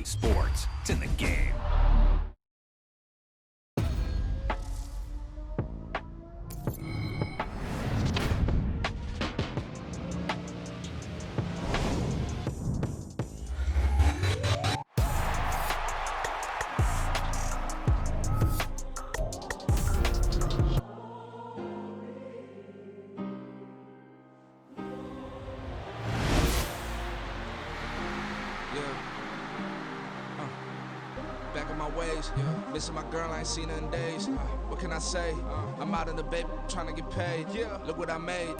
Sports, it's in the game. Back on my ways, missing my girl, I ain't seen her in days. What can I say? I'm out in the bay, trying to get paid. Look what I made.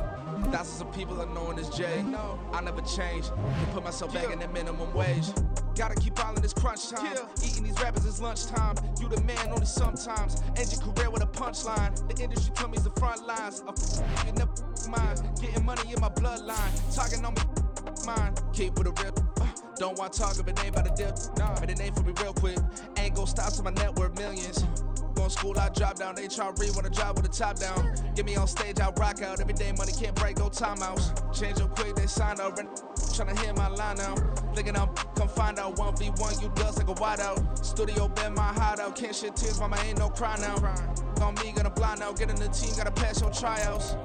Thousands of people are knowing this J. I never change. Put myself back in that minimum wage. Gotta keep all in this crunch time. Eating these rappers is lunchtime. You the man only sometimes. End your career with a punchline. The industry told me it's the front lines. You never mind. Getting money in my bloodline. Talking on me, mine. Keep with a real. Don't want to talk if it ain't about the deal. But it ain't for me real quick. Ain't gon' stop till my net worth millions. Going school, I drop down. They try to read when I drop with the top down. Get me on stage, I rock out. Every day money can't break, no timeouts. Change up quick, they sign up. Tryna hear my line now. Thinking I'm come find out 1v1, you dust like a wideout. Studio been my hideout. Can't shed tears, mama ain't no cry now. On me, gonna blind out. Get in the team, gotta pass your tryouts.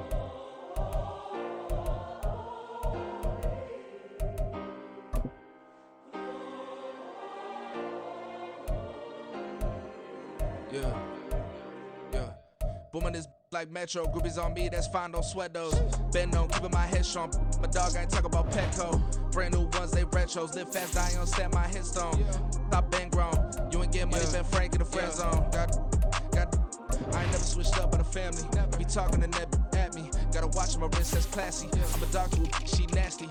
Booming this like Metro, groupies on me, that's fine, don't sweat those. Been on, keeping my head strong. My dog ain't talk about Petco. Brand new ones, they retros. Live fast, I don't stand my headstone. Stop been grown. You ain't get money, been frank in the friend zone. I ain't never switched up on the family. Be talking to that at me. Gotta watch my wrist, that's classy. I'm a dog who she nasty.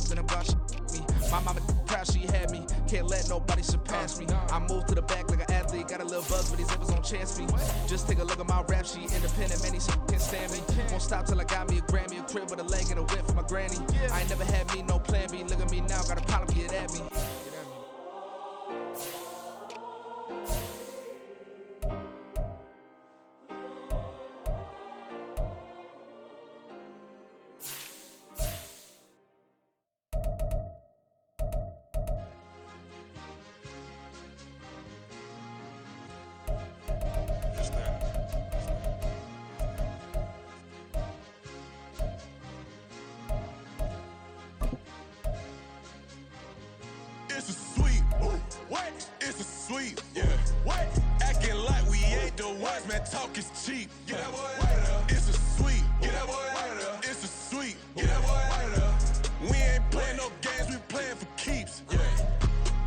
Then I'm about me. My mama proud she had me. Can't let nobody surpass me. I move to the back like an athlete. Got a little buzz, but these zippers don't chance me. Just take a look at my rap sheet. Independent, man, these can't stand me. Won't stop till I got me a Grammy, a crib with a leg and a whip for my granny. I ain't never had me no plan B. Look at me now, got a problem, get at me. It's a sweep. What? It's a sweep. Yeah. What? Acting like we ain't the ones, man. Talk is cheap. Get that boy. It's a sweep. Get that boy. It's a sweep. Get that boy. We ain't playing no games, we playing for keeps. Yeah.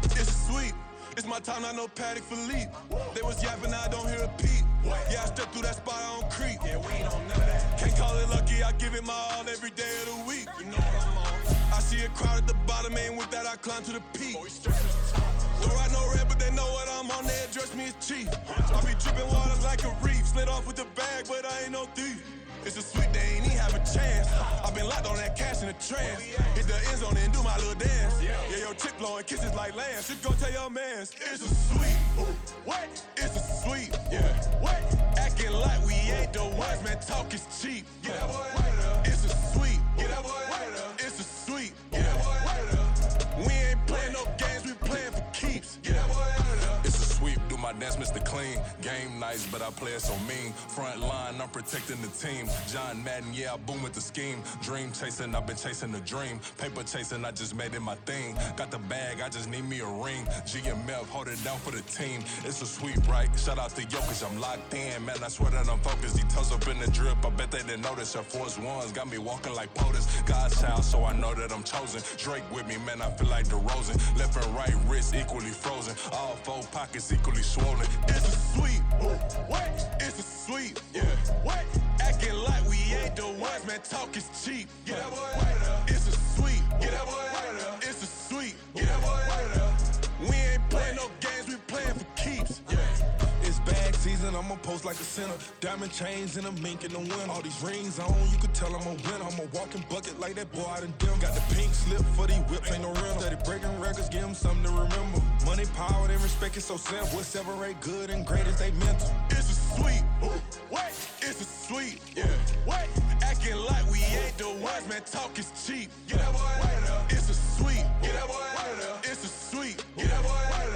It's a sweep. It's my time, not no Paddock Philippe. They was yapping, I don't hear a peep. Yeah, I step through that spot, I don't creep. Yeah, we ain't on none of that. Can't call it lucky, I give it my all every day of the week. You know what I'm on. I see a crowd at the bottom, and with that I climb to the peak. Throw out no red, but they know what I'm on, they address me as chief. I be dripping water like a reef, slid off with the bag, but I ain't no thief. It's a sweet, they ain't even have a chance. I been locked on that cash in the trance. Hit the end zone and do my little dance. Yeah, your chick blowing kisses like lambs. You go tell your mans. It's a sweet. What? It's a sweet. Yeah. What? Acting like we ain't the ones, man. Talk is cheap. Get that boy. It's a sweet. Get that boy. It's a sweet. Get that boy. We ain't playing no games, we playing for keeps. Get that boy. It's a sweep, do my dance, Mr. Clean. Game nice, but I play it so mean. Front line, I'm protecting the team. John Madden, yeah, I boom with the scheme. Dream chasing, I've been chasing the dream. Paper chasing, I just made it my thing. Got the bag, I just need me a ring. GMF, hold it down for the team. It's a sweep, right? Shout out to Jokic, I'm locked in. Man, I swear that I'm focused. These toes up in the drip, I bet they didn't notice. Air Force Ones got me walking like POTUS. God's child, so I know that I'm chosen. Drake with me, man, I feel like DeRozan. Left and right wrist equally frozen. All four pockets equally swollen. It's a sweep. What? It's a sweep. Yeah. What? Acting like we ain't the ones, man. Talk is cheap. Get that boy. It's a sweep. Get that boy. It's a sweep. Get that boy. We ain't playing no games, we playing for keeps. Yeah. It's bag season, I'ma post like a center. Diamond chains and a mink in the wind. All these rings on, you can tell I'm a winner. I'm a walking bucket like that boy out in Denver. Got the pink slip for these whips, ain't no rental. Steady breaking records, give them something to remember. Money, power, and respect is so simple. What separate good and great is they mental. It's a sweep. What? It's a sweep. Yeah. What? Acting like we ain't the ones, man. Talk is cheap. Get that boy. It's a sweep. Get that boy. It's a sweep. Get that boy.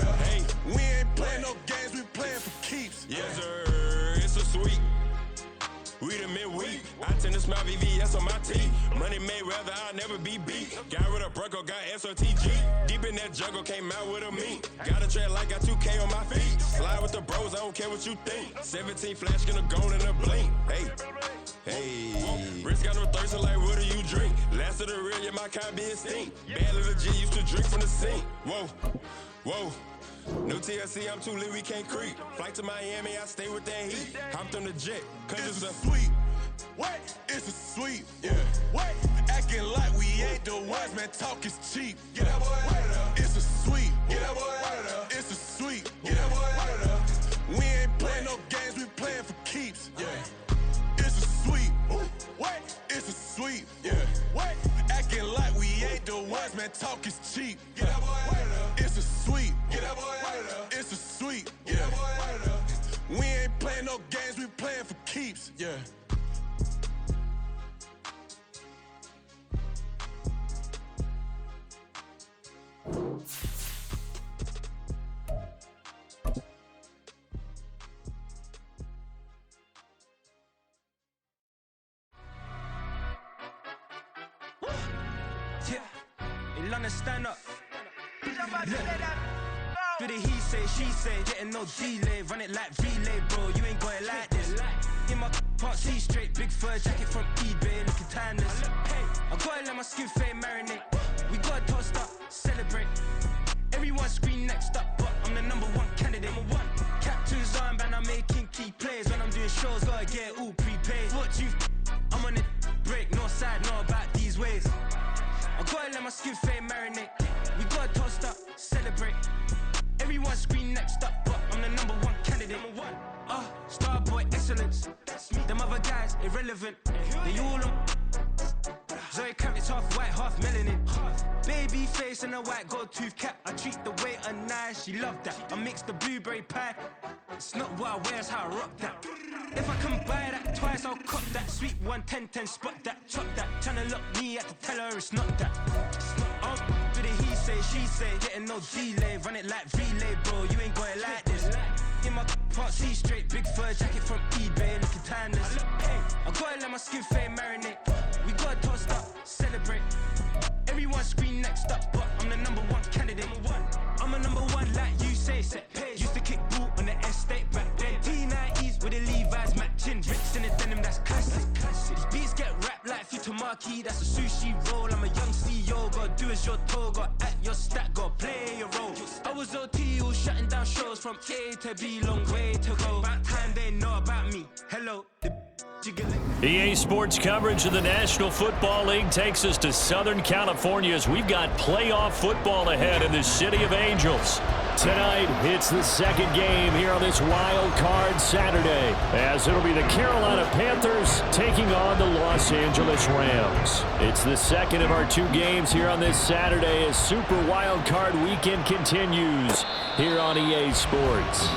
treat him midweek. I tend to smile VVS on my teeth. Money made rather, I'll never be beat. Got rid of Bronco, got SOTG. Deep in that jungle, came out with a meat. Got a tread like got 2K on my feet. Slide with the bros, I don't care what you think. 17 flash, gonna go in a blink. Hey, Rich got no thirst, like what do you drink? Last of the real, yeah, my kind be extinct. Bad little G used to drink from the sink. Whoa. No TLC, I'm too lit, we can't creep. Flight to Miami, I stay with that heat. Hopped on the jet, cause It's a sweep. What? It's a sweep. Yeah. What? Acting like we ain't the ones, man. Talk is cheap. Get that boy out of there. It's a sweep. Get that boy out of there. It's a sweep. Get that boy out of there. We ain't playing no games, we playing for keeps. Yeah. It's a sweep. What? It's a sweep. Yeah. What? Acting like we ain't the ones, man. Talk is cheap. Get that boy out of there. It's a sweep. Get that boy out of there. It's a sweep. Get that boy out of there. We ain't playing no games, we playing for keeps. Yeah. In London, stand up. Look. Do the he say, she say, getting no delay, run it like relay, bro. You ain't got it like this. In my part C straight, big fur jacket from eBay, looking timeless. I gotta let my skin fade marinate. We gotta toast up, celebrate. Everyone scream next up, but I'm the #1 candidate. Captain's armband, I'm making key plays. When I'm doing shows, gotta get all prepaid. What you I'm on it, break, no side, no about these ways. I gotta let my skin fade marinate. We gotta toast up, celebrate. Everyone scream next up, but I'm the #1 candidate. Starboy excellence. Them other guys irrelevant. They all on. Zoe Kravitz half white, half melanin. Baby face and a white gold tooth cap. I treat the waiter nice, she love that. I mix the blueberry pie. It's not what I wear, it's how I rock that. If I can buy that twice, I'll cop that. Sweet 110, spot that, chop that. Tryna lock me, I have to tell her it's not that. Do the he say, she say, getting no delay, run it like relay, bro. You ain't got it like this. In my part C straight, big fur jacket from eBay, looking timeless. I gotta let my skin fade marinate. We gotta toast up, celebrate. Everyone scream next up, but I'm the #1 candidate. I'm a #1 like you say, set pace. Used to kick boot on the estate back then. T90s with the Levi's matching. Bricks in the denim, that's classic. These beats get wrapped like Futamaki, that's a sushi roll. I'm a young CEO, gotta do as you're told. Gotta act your stat, gotta play your role. I was OT, all shutting down shows from A to B, long way to go. About time they know about me. Hello, EA Sports coverage of the National Football League takes us to Southern California as we've got playoff football ahead in the City of Angels. Tonight, it's the second game here on this wild card Saturday, as it'll be the Carolina Panthers taking on the Los Angeles Rams. It's the second of our 2 games here on this Saturday as Super Wild Card Weekend continues here on EA Sports.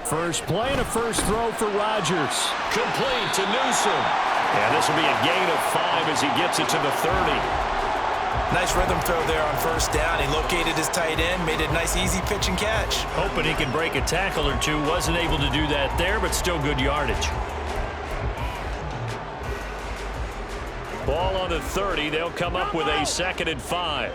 First play and a first throw for Rodgers. Complete to Newsom. And this will be a gain of 5 as he gets it to the 30. Nice rhythm throw there on first down. He located his tight end, made it a nice easy pitch and catch. Hoping he can break a tackle or two. Wasn't able to do that there, but still good yardage. Ball on the 30. They'll come up with a 2nd and 5.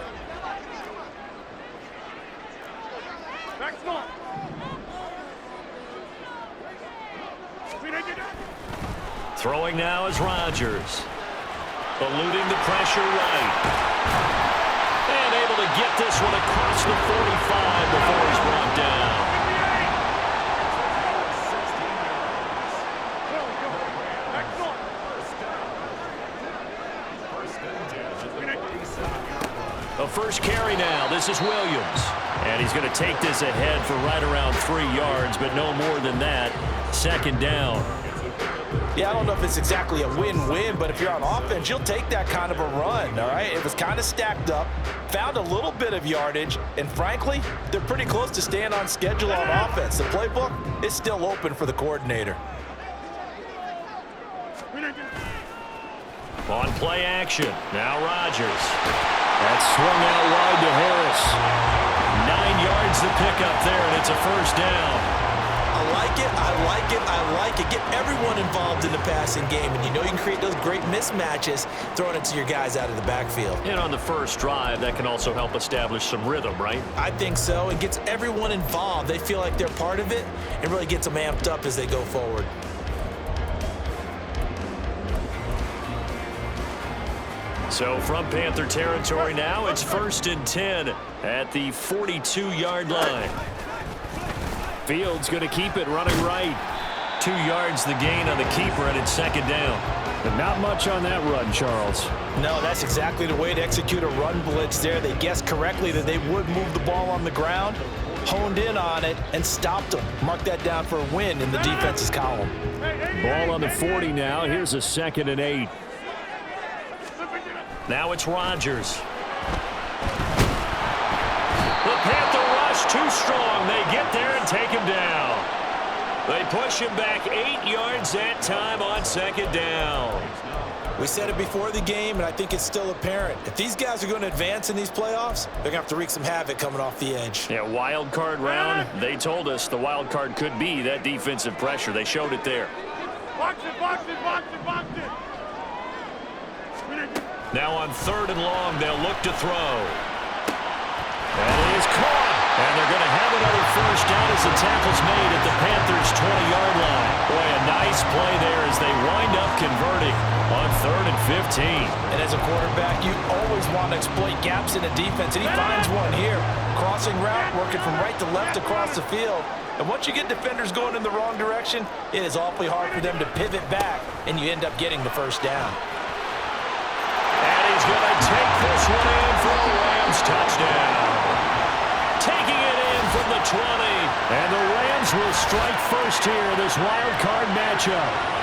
Throwing now is Rodgers. Eluding the pressure right. And able to get this one across the 45 before he's brought down. A first carry now. This is Williams. And he's going to take this ahead for right around 3 yards, but no more than that. 2nd down. Yeah, I don't know if it's exactly a win-win, but if you're on offense, you'll take that kind of a run, all right? It was kind of stacked up, found a little bit of yardage, and frankly, they're pretty close to staying on schedule on offense. The playbook is still open for the coordinator. On play action, now Rodgers. That swung out wide to Harris. 9 yards to pick up there, and it's a first down. I like it, I like it, I like it. Get everyone involved in the passing game, and you know you can create those great mismatches throwing it to your guys out of the backfield. And on the first drive, that can also help establish some rhythm, right? I think so. It gets everyone involved. They feel like they're part of it and really gets them amped up as they go forward. So from Panther territory now, it's 1st and 10 at the 42-yard line. Fields going to keep it running right. 2 yards the gain on the keeper, and it's 2nd down. But not much on that run, Charles. No, that's exactly the way to execute a run blitz there. They guessed correctly that they would move the ball on the ground, honed in on it, and stopped them. Mark that down for a win in the defense's column. Ball on the 40 now. Here's a 2nd and 8. Now it's Rodgers. The Panther rush too strong. They get there and take him down. They push him back 8 yards that time on 2nd down. We said it before the game, and I think it's still apparent. If these guys are going to advance in these playoffs, they're going to have to wreak some havoc coming off the edge. Yeah, wild card round. They told us the wild card could be that defensive pressure. They showed it there. Box it, box it, box it, box it. Now on 3rd and long, they'll look to throw. And it is caught. And they're going to have another first down as the tackle's made at the Panthers' 20-yard line. Boy, a nice play there as they wind up converting on 3rd and 15. And as a quarterback, you always want to exploit gaps in a defense, and he finds one here. Crossing route, working from right to left across the field. And once you get defenders going in the wrong direction, it is awfully hard for them to pivot back, and you end up getting the first down. And he's going to take this one in for a Rams touchdown. Taking it in from the 20. And the Rams will strike first here in this wild card matchup.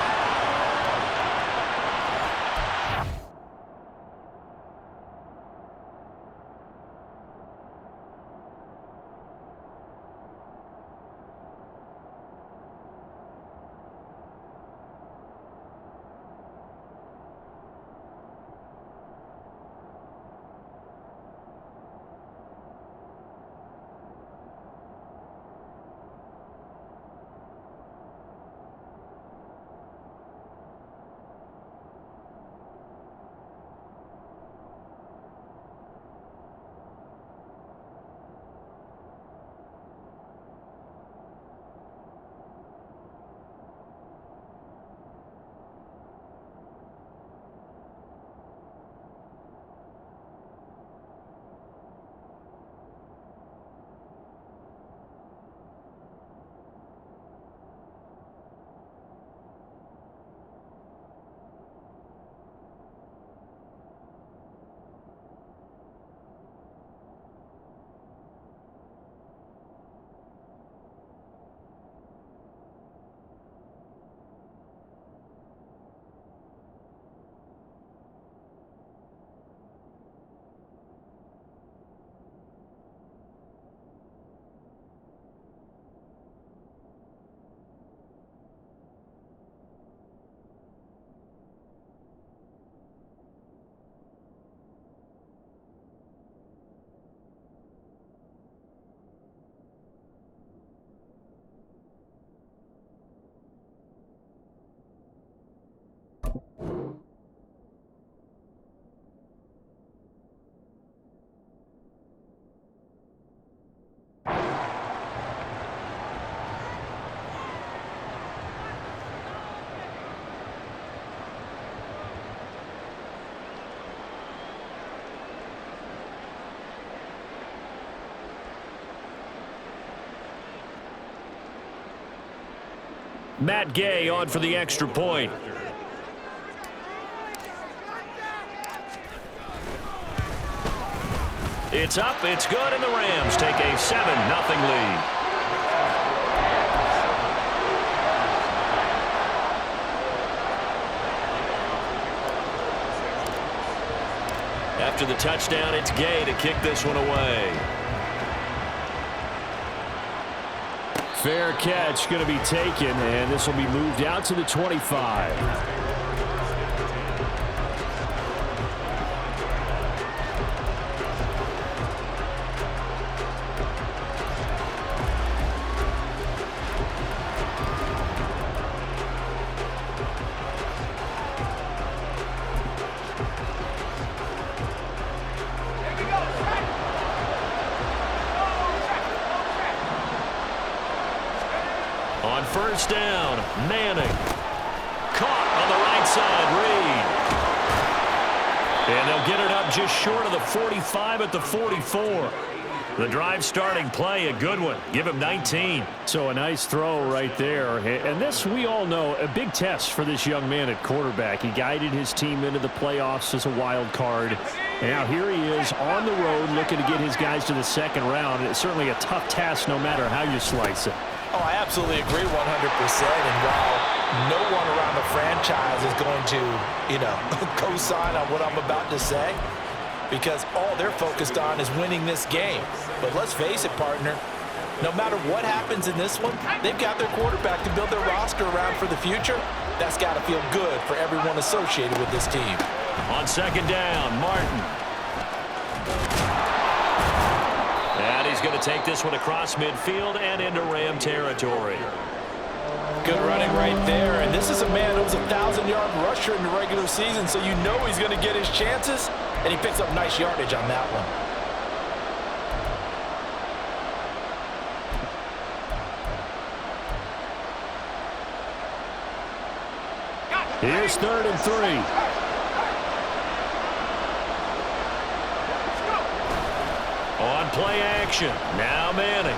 Matt Gay on for the extra point. It's up, it's good, and the Rams take a 7-0 lead. After the touchdown, it's Gay to kick this one away. Fair catch going to be taken, and this will be moved out to the 25. On first down, Manning. Caught on the right side, Reed. And they'll get it up just short of the 45 at the 44. The drive starting play, a good one. Give him 19. So a nice throw right there. And this, we all know, a big test for this young man at quarterback. He guided his team into the playoffs as a wild card. And now here he is on the road looking to get his guys to the second round. It's certainly a tough task no matter how you slice it. Oh, I absolutely agree 100%. And while no one around the franchise is going to, co-sign on what I'm about to say, because all they're focused on is winning this game. But let's face it, partner, no matter what happens in this one, they've got their quarterback to build their roster around for the future. That's got to feel good for everyone associated with this team. On second down, Martin. And he's going to take this one across midfield and into Ram territory. Good running right there. And this is a man who was a 1,000-yard rusher in the regular season, so you know he's going to get his chances. And he picks up nice yardage on that one. Here's 3rd and 3. On play action. Now Manning.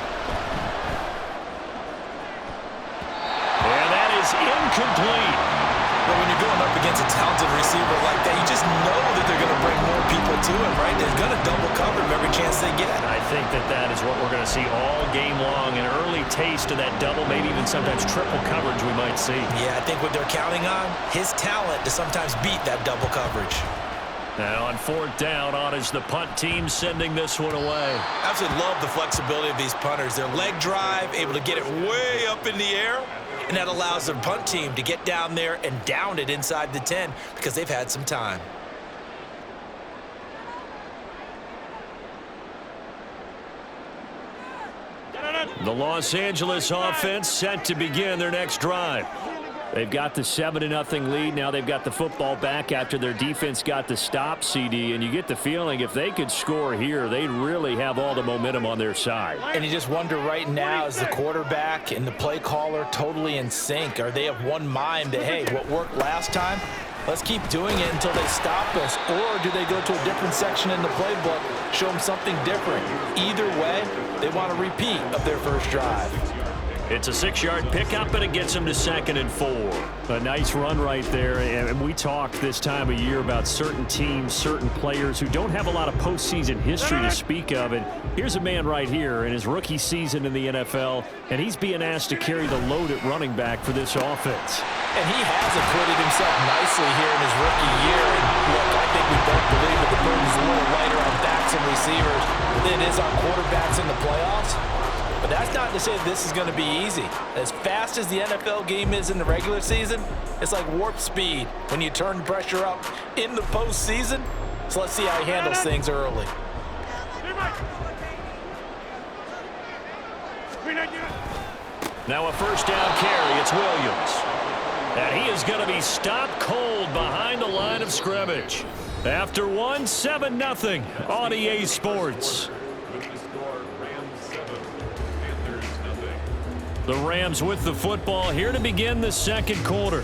And that is incomplete. But when you're going up against a talented receiver like that, you just know that they're going to bring more people to him, right? They're going to double cover him every chance they get. I think that is what we're going to see all game long. An early taste of that double, maybe even sometimes triple coverage we might see. Yeah, I think what they're counting on, his talent to sometimes beat that double coverage. Now on 4th down, on is the punt team sending this one away. I absolutely love the flexibility of these punters. Their leg drive, able to get it way up in the air, and that allows their punt team to get down there and down it inside the 10 because they've had some time. The Los Angeles offense set to begin their next drive. They've got the 7-0 lead. Now they've got the football back after their defense got the stop, CD. And you get the feeling if they could score here, they'd really have all the momentum on their side. And you just wonder right now, is the quarterback and the play caller totally in sync? Are they of one mind that, hey, what worked last time, let's keep doing it until they stop us? Or do they go to a different section in the playbook, show them something different? Either way, they want a repeat of their first drive. It's a 6-yard pickup, and it gets them to 2nd and 4. A nice run right there, and we talk this time of year about certain teams, certain players who don't have a lot of postseason history to speak of, and here's a man right here in his rookie season in the NFL, and he's being asked to carry the load at running back for this offense. And he has acquitted himself nicely here in his rookie year, and look, I think we both believe that the burden's a little lighter on backs and receivers than it is on quarterbacks in the playoffs. But that's not to say this is going to be easy. As fast as the NFL game is in the regular season, it's like warp speed when you turn pressure up in the postseason. So let's see how he handles things early. Now a first down carry. It's Williams. And he is going to be stopped cold behind the line of scrimmage. After 7-0 on EA Sports. The Rams with the football here to begin the second quarter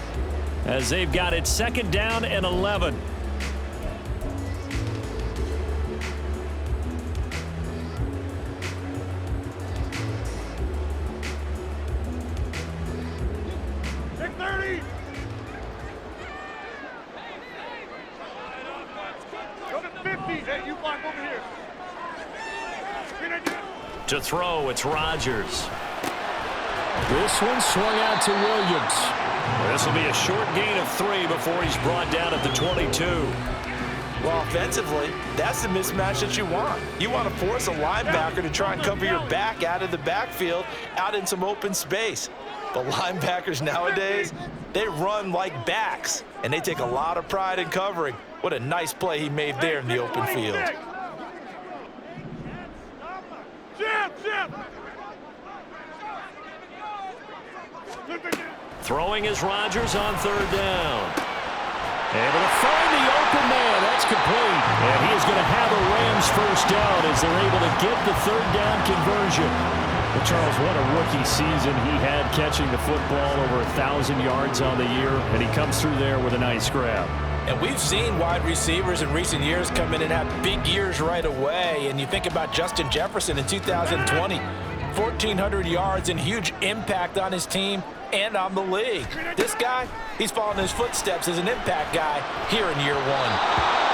as they've got it 2nd down and 11. To throw, it's Rodgers. This one swung out to Williams. This will be a short gain of 3 before he's brought down at the 22. Well, offensively, that's the mismatch that you want. You want to force a linebacker to try and cover your back out of the backfield, out in some open space. But linebackers nowadays, they run like backs, and they take a lot of pride in covering. What a nice play he made there in the open field. Throwing is Rodgers on third down. Able to find the open man. That's complete. And he is going to have a Rams first down as they're able to get the third down conversion. Well, Charles, what a rookie season he had catching the football, over 1,000 yards on the year, and he comes through there with a nice grab. And we've seen wide receivers in recent years come in and have big years right away. And you think about Justin Jefferson in 2020, 1,400 yards and huge impact on his team and on the league. This guy, he's following his footsteps as an impact guy here in year one.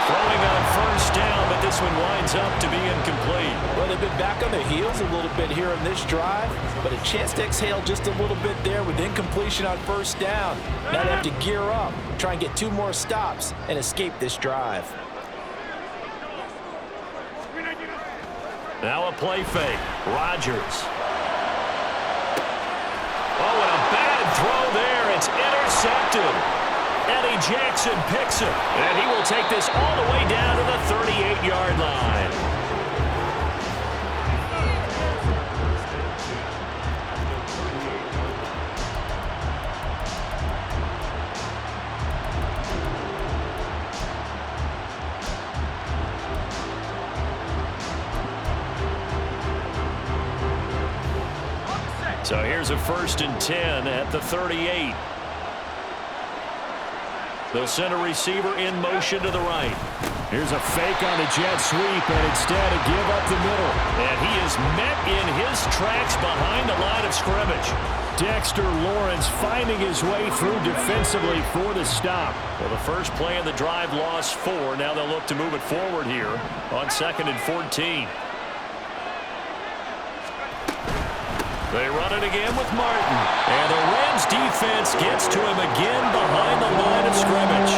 Throwing on first down, but this one winds up to be incomplete. Well, they've been back on their heels a little bit here in this drive, but a chance to exhale just a little bit there with incompletion on first down. Now they have to gear up, try and get 2 more stops and escape this drive. Now a play fake. Rodgers. Oh, and a bad throw there. It's intercepted. Eddie Jackson picks it, and he will take this all the way down to the 38-yard line. So here's a 1st and 10 at the 38. They'll send a receiver in motion to the right. Here's a fake on the jet sweep, and instead a give up the middle. And he is met in his tracks behind the line of scrimmage. Dexter Lawrence finding his way through defensively for the stop. Well, the first play in the drive lost 4. Now they'll look to move it forward here on 2nd and 14. They run it again with Martin. And the Rams defense gets to him again behind the line of scrimmage.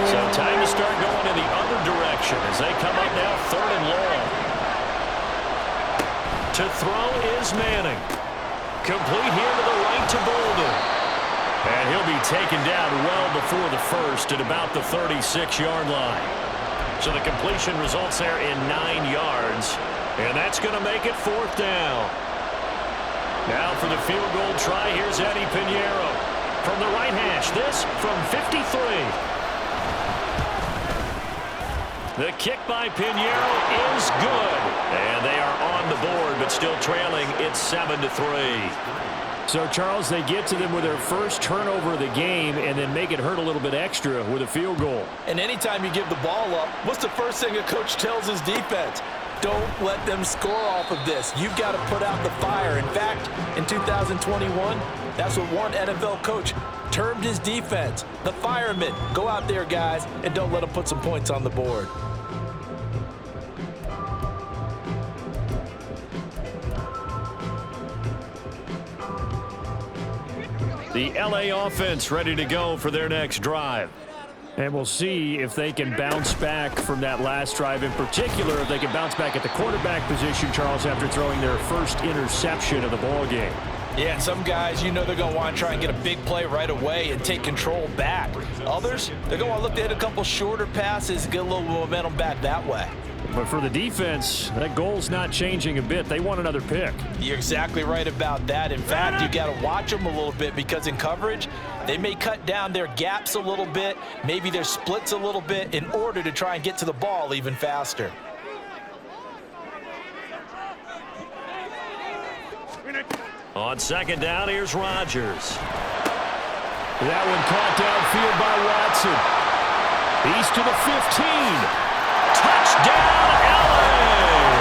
So time to start going in the other direction as they come up now 3rd and long. To throw is Manning. Complete here to the right to Bolden. And he'll be taken down well before the first at about the 36-yard line. So the completion results there in 9 yards. And that's going to make it 4th down. Now for the field goal try, here's Eddie Pinheiro. From the right hash, this from 53. The kick by Pinheiro is good. And they are on the board, but still trailing. It's 7-3. So, Charles, they get to them with their first turnover of the game and then make it hurt a little bit extra with a field goal. And anytime you give the ball up, what's the first thing a coach tells his defense? Don't let them score off of this. You've got to put out the fire. In fact, in 2021, that's what one NFL coach termed his defense. The firemen. Go out there, guys, and don't let them put some points on the board. The LA offense ready to go for their next drive. And we'll see if they can bounce back from that last drive, in particular if they can bounce back at the quarterback position, Charles, after throwing their first interception of the ball game. Yeah, some guys, you know they're going to want to try and get a big play right away and take control back. Others, they're going to want to look to hit a couple shorter passes and get a little momentum back that way. But for the defense, that goal's not changing a bit. They want another pick. You're exactly right about that. In fact, you got to watch them a little bit because in coverage, they may cut down their gaps a little bit, maybe their splits a little bit in order to try and get to the ball even faster. On 2nd down, here's Rodgers. That one caught downfield by Watson. He's to the 15. Touchdown, LA!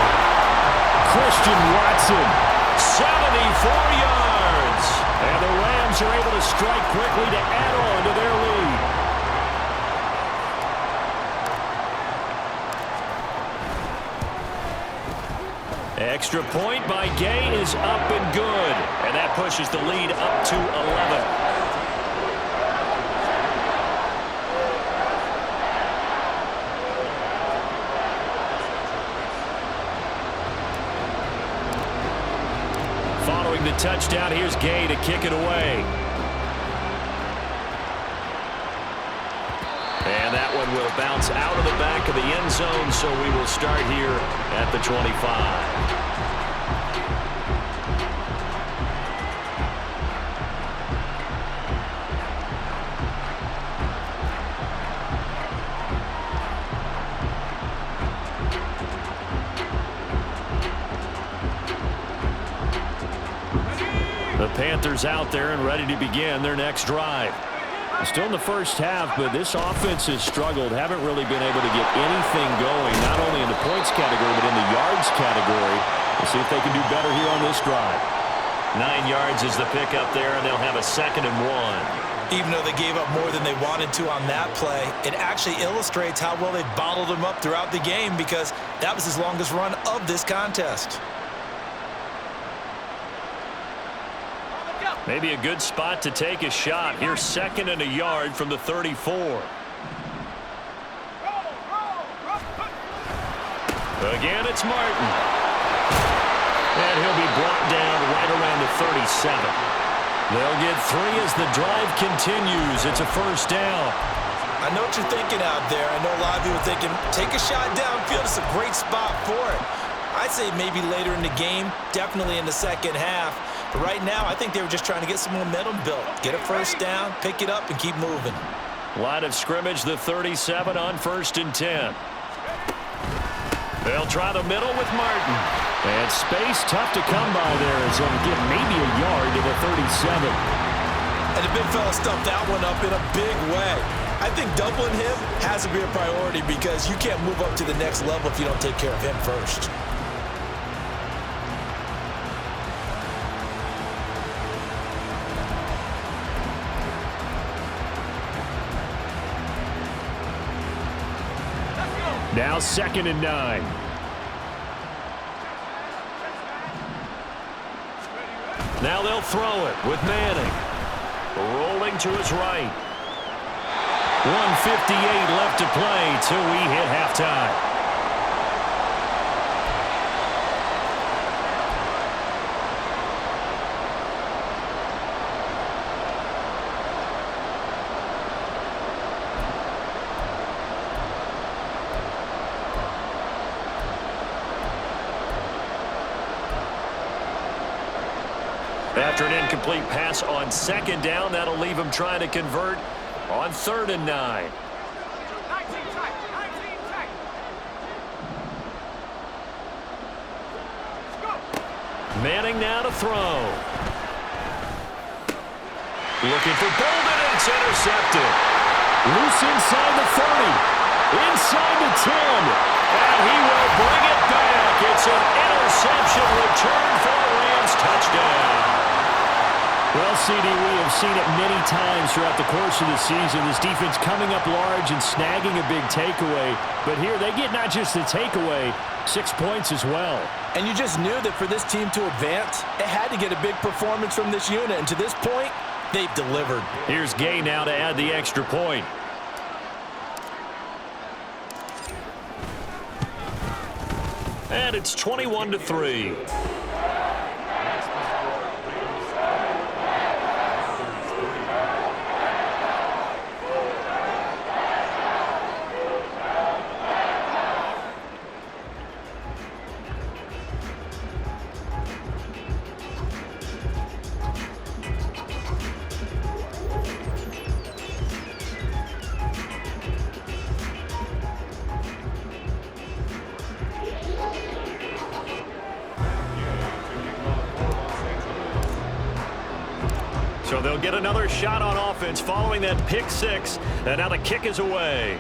Christian Watson. 74 yards. And the Rams are able to strike quickly to add on to their lead. Extra point by Gay is up and good. And that pushes the lead up to 11. throwing the touchdown. Here's Gay to kick it away. And that one will bounce out of the back of the end zone, so we will start here at the 25. The Panthers out there and ready to begin their next drive. Still in the first half, but this offense has struggled. Haven't really been able to get anything going, not only in the points category, but in the yards category. We'll see if they can do better here on this drive. 9 yards is the pickup there, and they'll have a 2nd and 1. Even though they gave up more than they wanted to on that play, it actually illustrates how well they bottled them up throughout the game, because that was his longest run of this contest. Maybe a good spot to take a shot. Here's 2nd and a yard from the 34. Again, it's Martin. And he'll be brought down right around the 37. They'll get 3 as the drive continues. It's a first down. I know what you're thinking out there. I know a lot of you are thinking, take a shot downfield. It's a great spot for it. I'd say maybe later in the game, definitely in the second half. But right now, I think they were just trying to get some momentum built. Get a first down, pick it up, and keep moving. Line of scrimmage, the 37 on 1st and 10. They'll try the middle with Martin. And space tough to come by there as he'll get maybe a yard to the 37. And the big fella stuffed that one up in a big way. I think doubling him has to be a priority, because you can't move up to the next level if you don't take care of him first. Now 2nd and 9. Now they'll throw it with Manning. Rolling to his right. 1:58 left to play till we hit halftime. After an incomplete pass on 2nd down, that'll leave him trying to convert on 3rd and 9. Manning now to throw. Looking for Bolden, and it's intercepted. Loose inside the 30. Inside the 10. And he will bring it back. It's an interception return for a Rams touchdown. Well, CD, we have seen it many times throughout the course of the season. This defense coming up large and snagging a big takeaway. But here they get not just the takeaway, 6 points as well. And you just knew that for this team to advance, it had to get a big performance from this unit. And to this point, they've delivered. Here's Gay now to add the extra point. And it's 21-3. So they'll get another shot on offense following that pick 6. And now the kick is away.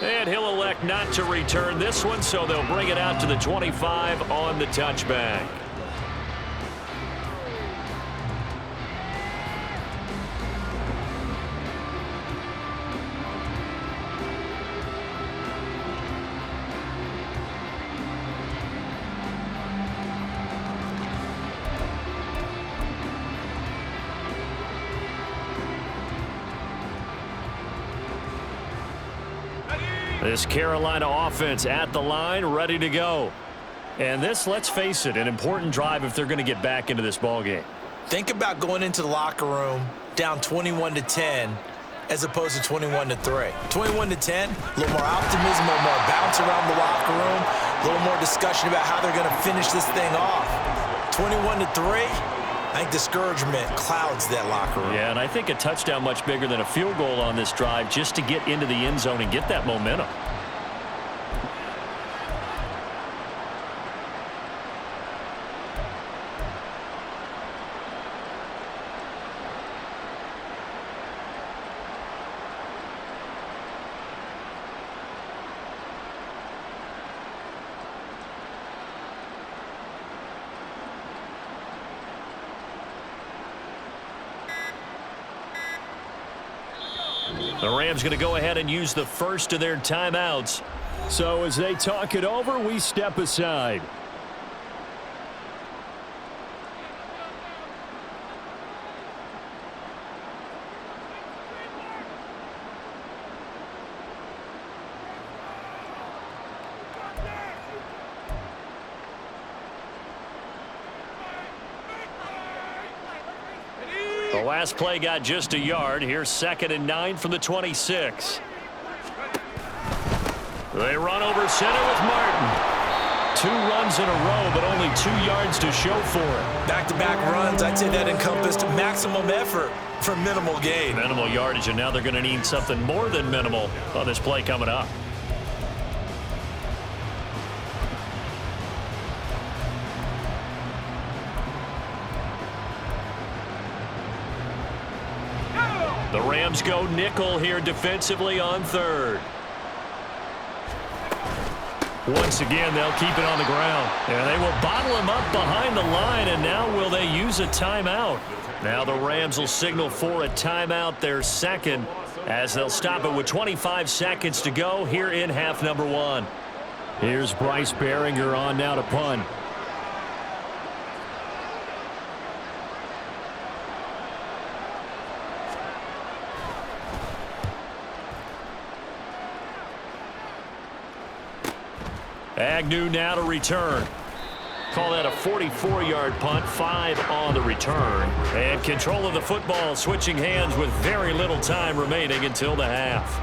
And he'll elect not to return this one, so they'll bring it out to the 25 on the touchback. This Carolina offense at the line, ready to go. And this, let's face it, an important drive if they're going to get back into this ballgame. Think about going into the locker room down 21-10 as opposed to 21-3. 21-10, a little more optimism, a little more bounce around the locker room, a little more discussion about how they're going to finish this thing off. 21-3, I think discouragement clouds that locker room. Yeah, and I think a touchdown much bigger than a field goal on this drive just to get into the end zone and get that momentum. The Rams going to go ahead and use the first of their timeouts. So as they talk it over, we step aside. The last play got just a yard. Here's 2nd and 9 from the 26. They run over center with Martin. 2 runs in a row, but only 2 yards to show for it. Back-to-back runs, I'd say that encompassed maximum effort for minimal gain. Minimal yardage, and now they're going to need something more than minimal on this play coming up. The Rams go nickel here defensively on 3rd. Once again, they'll keep it on the ground. And they will bottle him up behind the line, and now will they use a timeout? Now the Rams will signal for a timeout, their second, as they'll stop it with 25 seconds to go here in half number 1. Here's Bryce Behringer on now to punt. Agnew now to return. Call that a 44-yard punt, 5 on the return. And control of the football switching hands with very little time remaining until the half.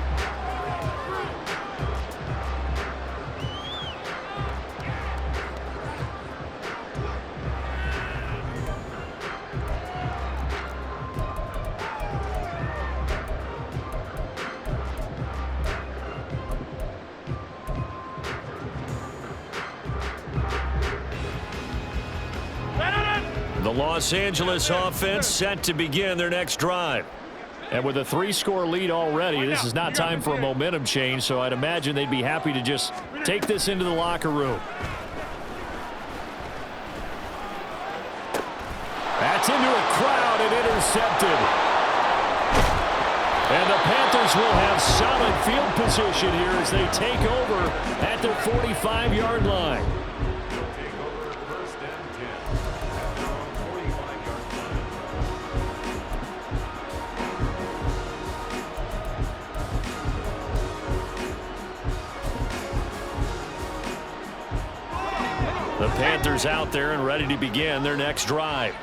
The Los Angeles offense set to begin their next drive. And with a 3-score lead already, this is not time for a momentum change, so I'd imagine they'd be happy to just take this into the locker room. That's into a crowd and intercepted. And the Panthers will have solid field position here as they take over at their 45-yard line. The Panthers out there and ready to begin their next drive.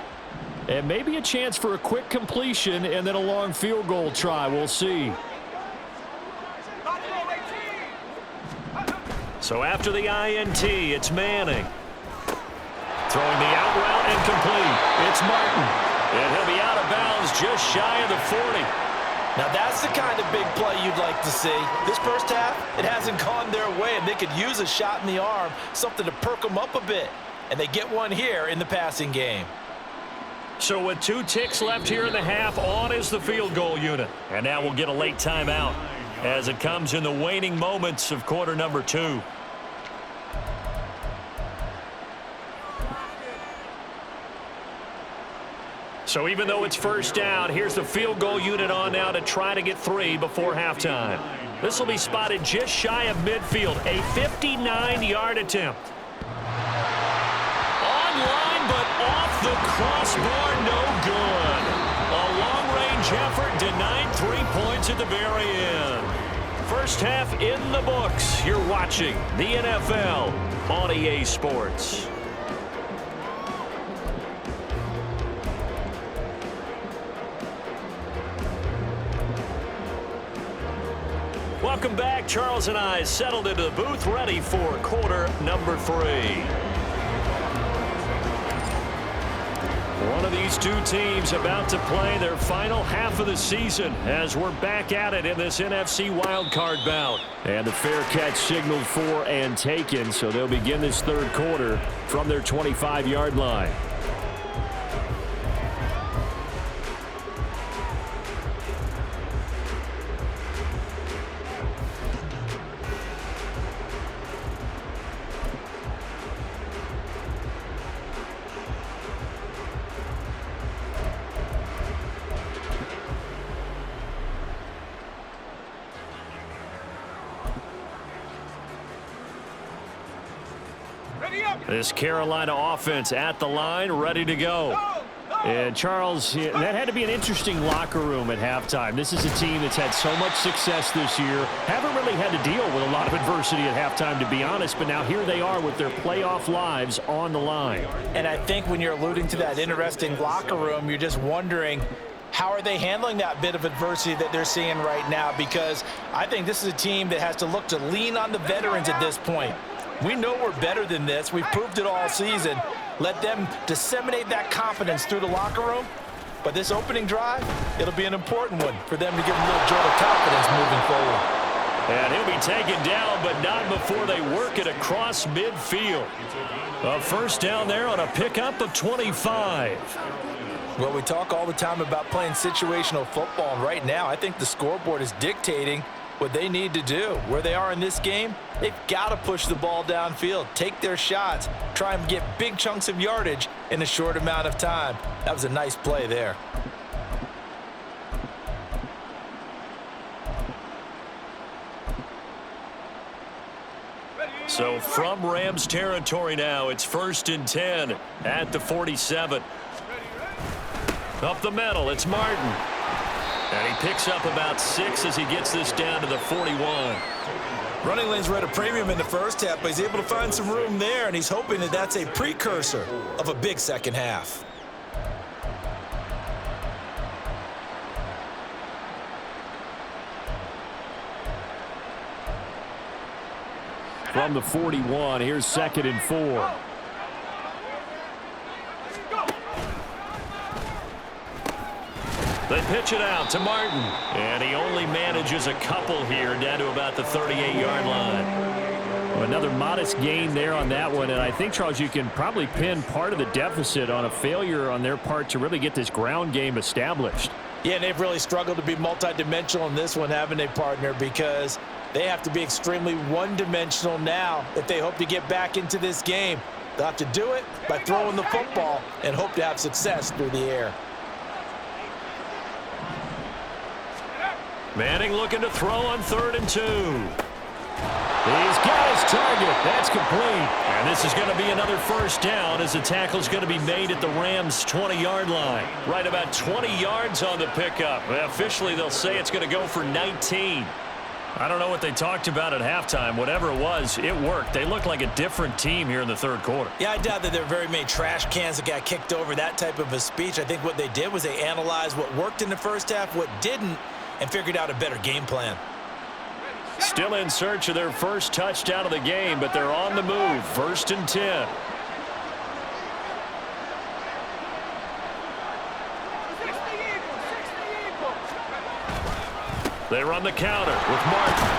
And maybe a chance for a quick completion and then a long field goal try. We'll see. So after the INT, it's Manning. Throwing the out route and complete. It's Martin. And he'll be out of bounds just shy of the 40. Now that's the kind of big play you'd like to see. This first half, it hasn't gone their way, and they could use a shot in the arm, something to perk them up a bit. And they get one here in the passing game. So with 2 ticks left here in the half, on is the field goal unit. And now we'll get a late timeout as it comes in the waning moments of quarter number 2. So even though it's first down, here's the field goal unit on now to try to get 3 before halftime. This will be spotted just shy of midfield, a 59-yard attempt. Online, but off the crossbar, no good. A long-range effort denied 3 points at the very end. First half in the books. You're watching the NFL on EA Sports. Welcome back. Charles and I settled into the booth, ready for quarter number 3. One of these two teams about to play their final half of the season as we're back at it in this NFC wildcard bout. And the fair catch signaled for and taken, so they'll begin this third quarter from their 25-yard line. This Carolina offense at the line, ready to go. And Charles, that had to be an interesting locker room at halftime. This is a team that's had so much success this year. Haven't really had to deal with a lot of adversity at halftime, to be honest. But now here they are with their playoff lives on the line. And I think when you're alluding to that interesting locker room, you're just wondering, how are they handling that bit of adversity that they're seeing right now? Because I think this is a team that has to look to lean on the veterans at this point. We know we're better than this. We've proved it all season. Let them disseminate that confidence through the locker room. But this opening drive, it'll be an important one for them to give them a little jolt of confidence moving forward. And he'll be taken down, but not before they work it across midfield. A first down there on a pickup of 25. Well, we talk all the time about playing situational football. And right now, I think the scoreboard is dictating what they need to do. Where they are in this game, they've got to push the ball downfield, take their shots, try and get big chunks of yardage in a short amount of time. That was a nice play there. So from Rams territory now, it's 1st and 10 at the 47. Up the middle, it's Martin. And he picks up about 6 as he gets this down to the 41. Running lanes were at a premium in the first half, but he's able to find some room there, and he's hoping that that's a precursor of a big second half. From the 41, here's 2nd and 4. They pitch it out to Martin, and he only manages a couple here down to about the 38-yard line. Well, another modest gain there on that one, and I think, Charles, you can probably pin part of the deficit on a failure on their part to really get this ground game established. Yeah, and they've really struggled to be multidimensional in this one, haven't they, partner? Because they have to be extremely one-dimensional now if they hope to get back into this game. They'll have to do it by throwing the football and hope to have success through the air. Manning looking to throw on 3rd and 2. He's got his target. That's complete. And this is going to be another first down as the tackle's going to be made at the Rams' 20-yard line. Right about 20 yards on the pickup. Officially, they'll say it's going to go for 19. I don't know what they talked about at halftime. Whatever it was, it worked. They look like a different team here in the third quarter. Yeah, I doubt that there are very many trash cans that got kicked over, that type of a speech. I think what they did was they analyzed what worked in the first half, what didn't, and figured out a better game plan. Still in search of their first touchdown of the game, but they're on the move. 1st and 10. They run the counter with Martin.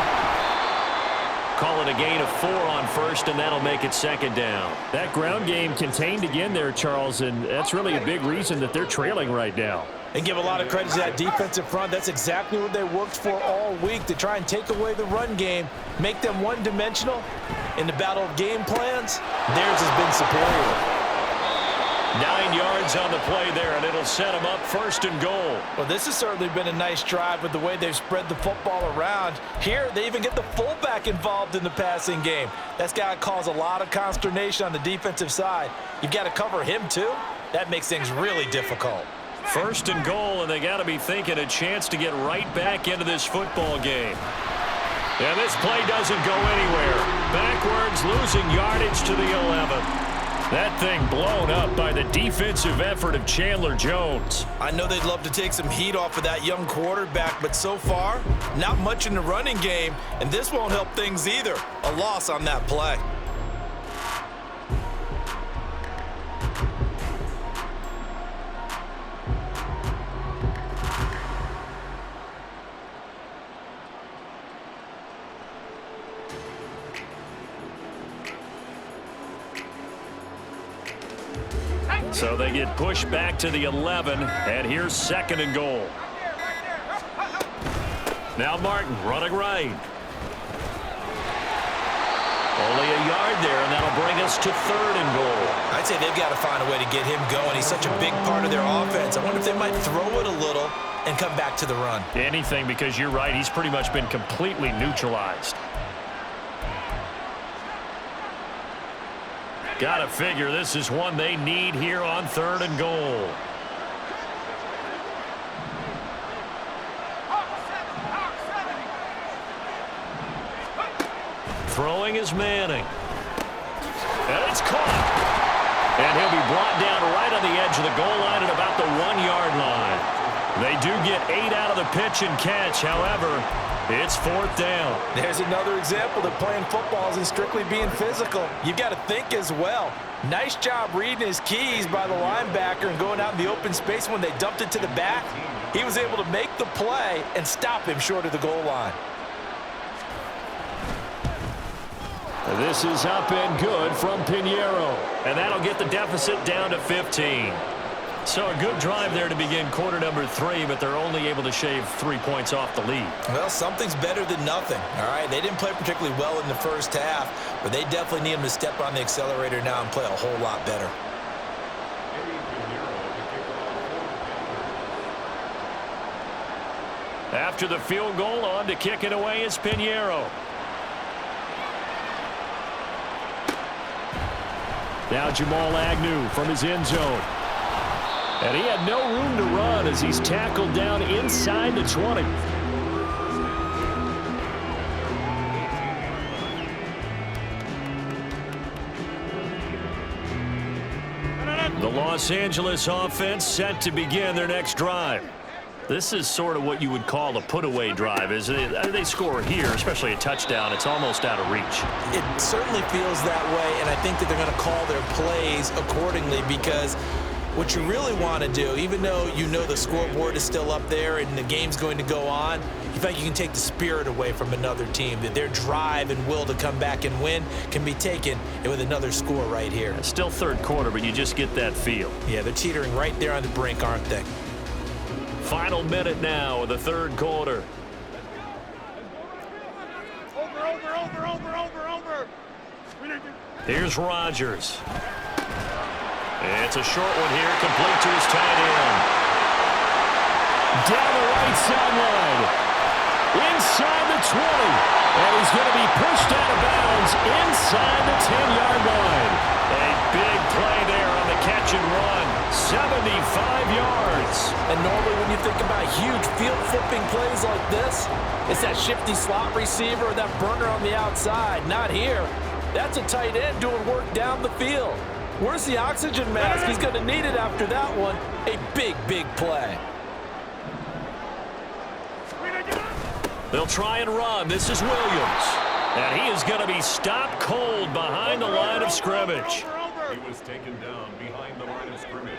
Call it a gain of 4 on 1st, and that'll make it 2nd down. That ground game contained again there, Charles, and that's really a big reason that they're trailing right now. And give a lot of credit to that defensive front. That's exactly what they worked for all week, to try and take away the run game, make them one-dimensional. In the battle of game plans, theirs has been superior. 9 yards on the play there, and it'll set them up 1st and goal. Well, this has certainly been a nice drive with the way they've spread the football around. Here, they even get the fullback involved in the passing game. That's got to cause a lot of consternation on the defensive side. You've got to cover him, too. That makes things really difficult. 1st and goal, and they got to be thinking a chance to get right back into this football game. And this play doesn't go anywhere. Backwards, losing yardage to the 11. That thing blown up by the defensive effort of Chandler Jones. I know they'd love to take some heat off of that young quarterback, but so far, not much in the running game, and this won't help things either. A loss on that play. So they get pushed back to the 11, and here's 2nd and goal. Now Martin running right. Only a yard there, and that'll bring us to 3rd and goal. I'd say they've got to find a way to get him going. He's such a big part of their offense. I wonder if they might throw it a little and come back to the run. Anything, because you're right. He's pretty much been completely neutralized. Got to figure this is one they need here on 3rd and goal. Throwing is Manning. And it's caught. And he'll be brought down right on the edge of the goal line at about the 1-yard line. They do get 8 out of the pitch and catch. However, it's 4th down. There's another example that playing football isn't strictly being physical. You've got to think as well. Nice job reading his keys by the linebacker and going out in the open space when they dumped it to the back. He was able to make the play and stop him short of the goal line. This is up and good from Pinheiro. And that'll get the deficit down to 15. So a good drive there to begin quarter number 3, but they're only able to shave 3 points off the lead. Well, something's better than nothing, all right? They didn't play particularly well in the first half, but they definitely need them to step on the accelerator now and play a whole lot better. After the field goal, on to kick it away is Pinheiro. Now Jamal Agnew from his end zone. And he had no room to run as he's tackled down inside the 20. The Los Angeles offense set to begin their next drive. This is sort of what you would call a put-away drive. As they score here, especially a touchdown, it's almost out of reach. It certainly feels that way, and I think that they're going to call their plays accordingly because what you really want to do, even though you know the scoreboard is still up there and the game's going to go on, you think you can take the spirit away from another team, that their drive and will to come back and win can be taken with another score right here. It's still 3rd quarter, but you just get that feel. Yeah, they're teetering right there on the brink, aren't they? Final minute now of the 3rd quarter. Over. Here's Rodgers. It's a short one here, complete to his tight end. Down the right sideline. Inside the 20. And he's going to be pushed out of bounds inside the 10-yard line. A big play there on the catch and run. 75 yards. And normally when you think about huge field flipping plays like this, it's that shifty slot receiver or that burner on the outside. Not here. That's a tight end doing work down the field. Where's the oxygen mask? He's going to need it after that one. A big, big play. They'll try and run. This is Williams. And he is going to be stopped cold behind the line of scrimmage. He was taken down behind the line of scrimmage.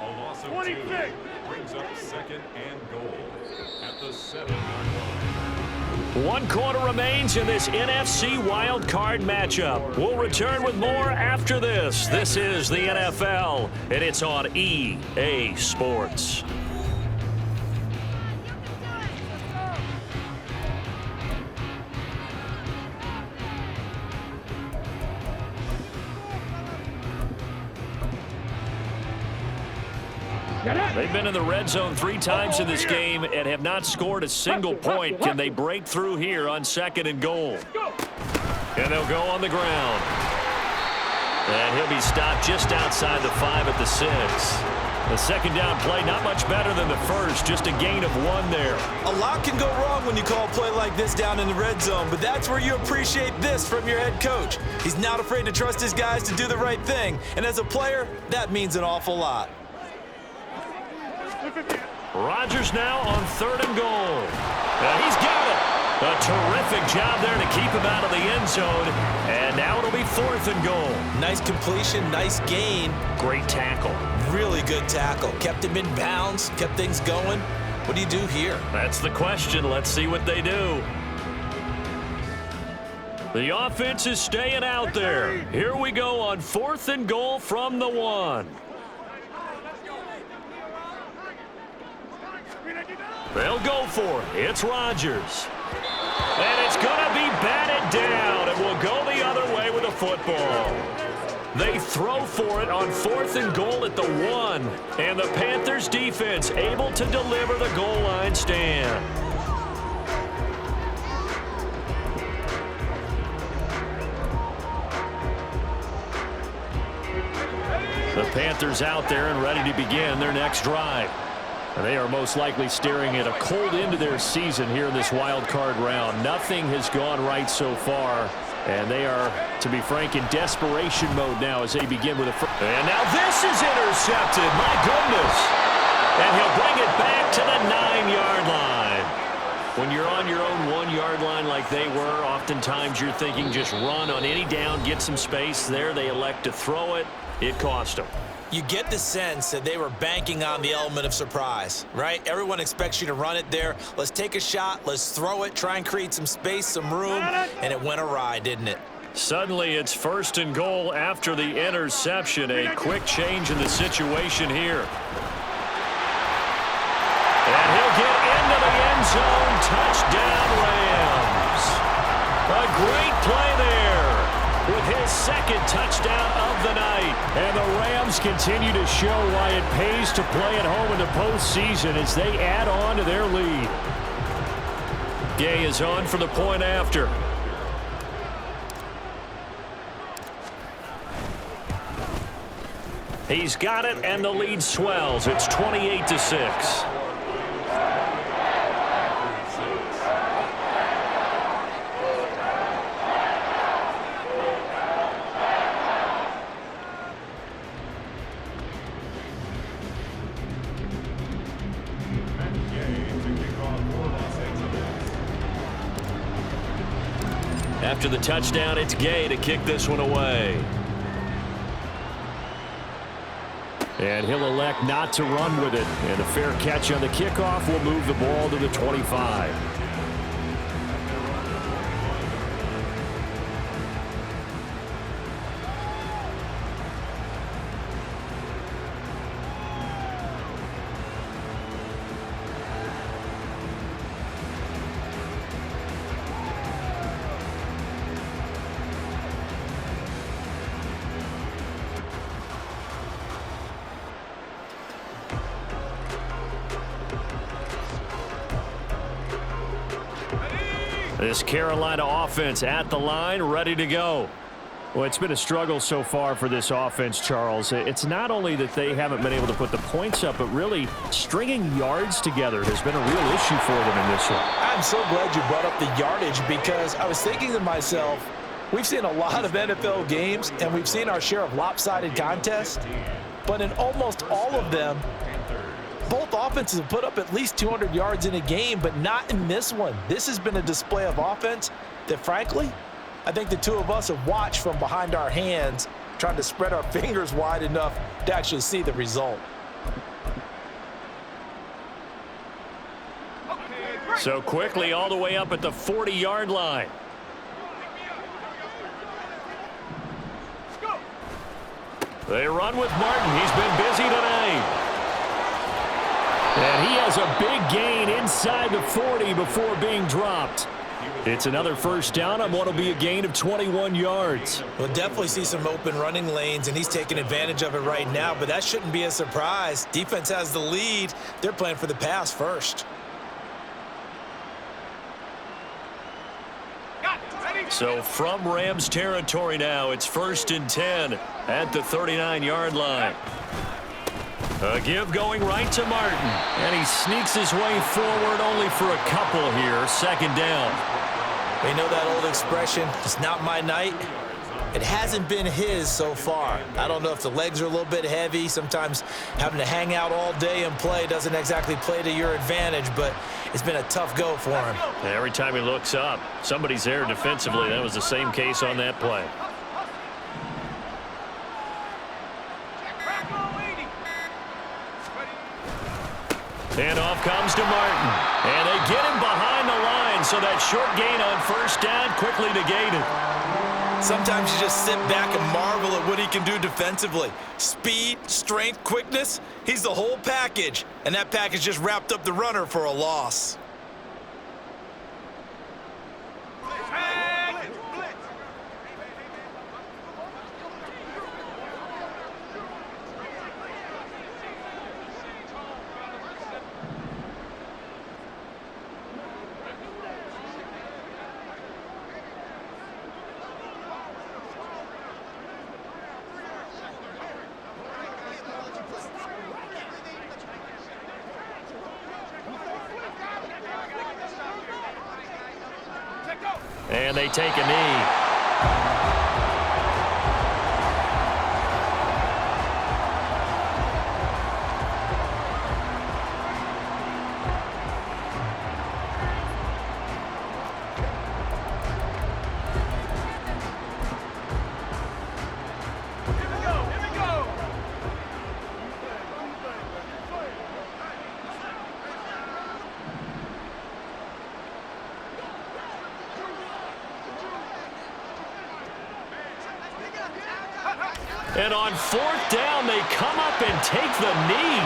A loss of 2 brings up 2nd and goal at the 7-yard line. 1 quarter remains in this NFC Wild Card matchup. We'll return with more after this. This is the NFL, and it's on EA Sports. They've been in the red zone 3 times in this game and have not scored a single point. Can they break through here on 2nd and goal? And they'll go on the ground. And he'll be stopped just outside the 5 at the 6. The second down play, not much better than the first, just a gain of 1 there. A lot can go wrong when you call a play like this down in the red zone, but that's where you appreciate this from your head coach. He's not afraid to trust his guys to do the right thing, and as a player, that means an awful lot. Rodgers now on 3rd and goal. He's got it. A terrific job there to keep him out of the end zone. And now it'll be 4th and goal. Nice completion, nice gain. Great tackle. Really good tackle. Kept him in bounds, kept things going. What do you do here? That's the question. Let's see what they do. The offense is staying out there. Here we go on 4th and goal from the 1. They'll go for it. It's Rodgers. And it's going to be batted down. It will go the other way with the football. They throw for it on 4th and goal at the 1. And the Panthers defense able to deliver the goal line stand. The Panthers out there and ready to begin their next drive. And they are most likely staring at a cold end to their season here in this wild card round. Nothing has gone right so far. And they are, to be frank, in desperation mode now as they begin with a first. And now this is intercepted. My goodness. And he'll bring it back to the 9-yard line. When you're on your own 1-yard line like they were, oftentimes you're thinking just run on any down, get some space. There they elect to throw it. It cost them. You get the sense that they were banking on the element of surprise, right? Everyone expects you to run it there. Let's take a shot. Let's throw it. Try and create some space, some room. And it went awry, didn't it? Suddenly it's 1st and goal after the interception. A quick change in the situation here. And he'll get into the end zone. Touchdown, Rams. A great play there with his 2nd touchdown of the night. And the Rams continue to show why it pays to play at home in the postseason as they add on to their lead. Gay is on for the point after. He's got it, and the lead swells. It's 28-6. After the touchdown, it's Gay to kick this one away. And he'll elect not to run with it. And a fair catch on the kickoff will move the ball to the 25. This Carolina offense at the line, ready to go. Well, it's been a struggle so far for this offense, Charles. It's not only that they haven't been able to put the points up, but really stringing yards together has been a real issue for them in this one. I'm so glad you brought up the yardage because I was thinking to myself, we've seen a lot of NFL games and we've seen our share of lopsided contests, but in almost all of them, both offenses have put up at least 200 yards in a game, but not in this one. This has been a display of offense that, frankly, I think the two of us have watched from behind our hands, trying to spread our fingers wide enough to actually see the result. So quickly all the way up at the 40-yard line. They run with Martin. He's been busy today. And he has a big gain inside the 40 before being dropped. It's another first down on what will be a gain of 21 yards. We'll definitely see some open running lanes, and he's taking advantage of it right now, but that shouldn't be a surprise. Defense has the lead. They're playing for the pass first. So from Rams territory now, it's 1st and 10 at the 39-yard line. A give going right to Martin. And he sneaks his way forward only for a couple here. 2nd down. We know that old expression, it's not my night. It hasn't been his so far. I don't know if the legs are a little bit heavy. Sometimes having to hang out all day and play doesn't exactly play to your advantage, but it's been a tough go for him. Every time he looks up, somebody's there defensively. That was the same case on that play. And off comes to Martin. And they get him behind the line, so that short gain on 1st down quickly negated. Sometimes you just sit back and marvel at what he can do defensively. Speed, strength, quickness, he's the whole package. And that package just wrapped up the runner for a loss. And they take a knee. And on 4th down, they come up and take the knee.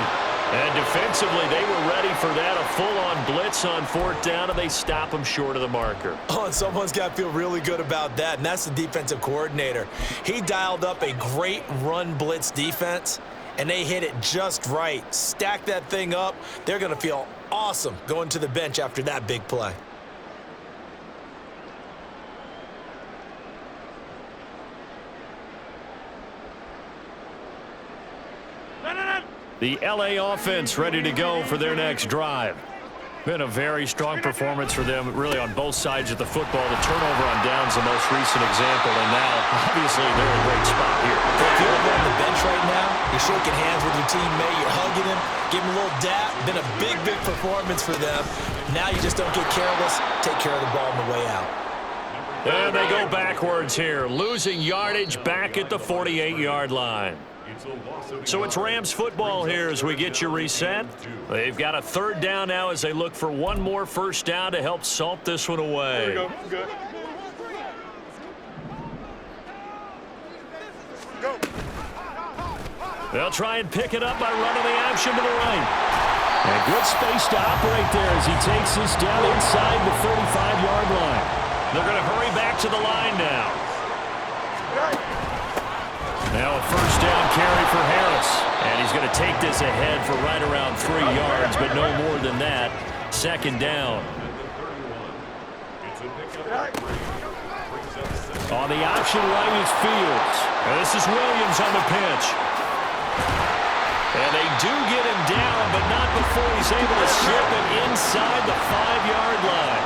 And defensively, they were ready for that. A full-on blitz on 4th down, and they stop them short of the marker. Oh, and someone's got to feel really good about that, and that's the defensive coordinator. He dialed up a great run blitz defense, and they hit it just right. Stack that thing up. They're going to feel awesome going to the bench after that big play. The L.A. offense ready to go for their next drive. Been a very strong performance for them, really, on both sides of the football. The turnover on downs the most recent example, and now, obviously, they're in a great spot here. If you're on the bench right now, you're shaking hands with your teammate, you're hugging him, give him a little dap. Been a big, big performance for them. Now you just don't get careless. Take care of the ball on the way out. And they go backwards here, losing yardage back at the 48-yard line. So it's Rams football here as we get you reset. They've got a 3rd down now as they look for one more 1st down to help salt this one away. There we go. Good. Go. They'll try and pick it up by running the option to the right. And good space to operate there as he takes this down inside the 35-yard line. They're going to hurry back to the line now. Now a 1st down carry for Harris. And he's going to take this ahead for right around 3 yards, but no more than that. 2nd down. On the option right is Fields. And this is Williams on the pitch. And they do get him down, but not before he's able to slip it inside the 5-yard line.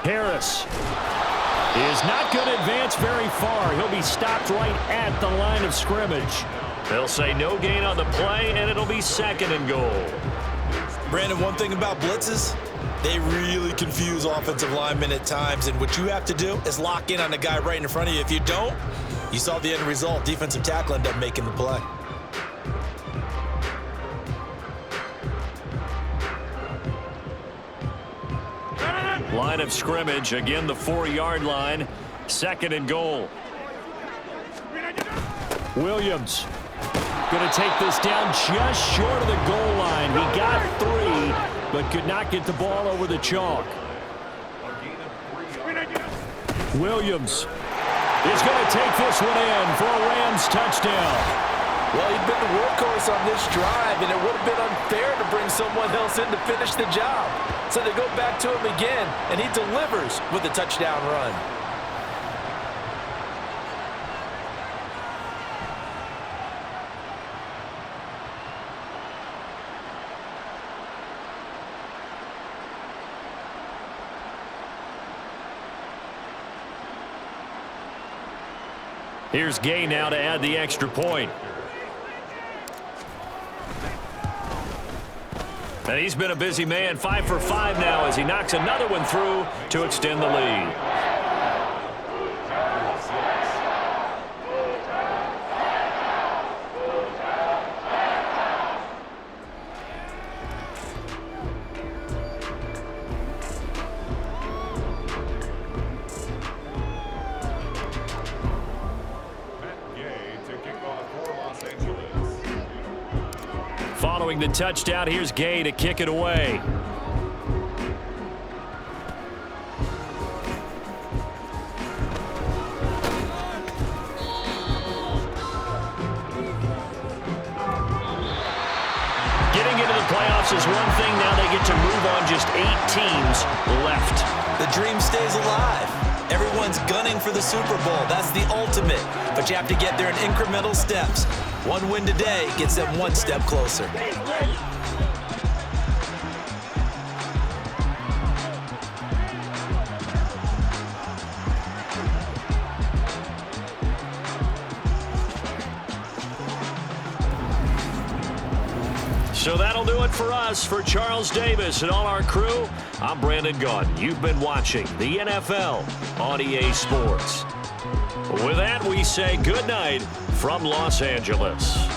Harris is not going to advance very far. He'll be stopped right at the line of scrimmage. They'll say no gain on the play, and it'll be 2nd and goal. Brandon, one thing about blitzes, they really confuse offensive linemen at times, and what you have to do is lock in on the guy right in front of you. If you don't, you saw the end result. Defensive tackle ended up making the play. Line of scrimmage, again the 4-yard line, 2nd and goal. Williams going to take this down just short of the goal line. He got 3, but could not get the ball over the chalk. Williams is going to take this one in for a Rams touchdown. Well, he'd been the workhorse on this drive, and it would have been unfair to bring someone else in to finish the job. So they go back to him again, and he delivers with a touchdown run. Here's Gay now to add the extra point. And he's been a busy man, 5 for 5 now as he knocks another one through to extend the lead. Following the touchdown, here's Gay to kick it away. Getting into the playoffs is one thing. Now they get to move on. Just 8 teams left. The dream stays alive. Everyone's gunning for the Super Bowl. That's the ultimate. But you have to get there in incremental steps. One win today gets them one step closer. So that'll do it for us. For Charles Davis and all our crew, I'm Brandon Gaudin. You've been watching the NFL on EA Sports. With that, we say good night from Los Angeles.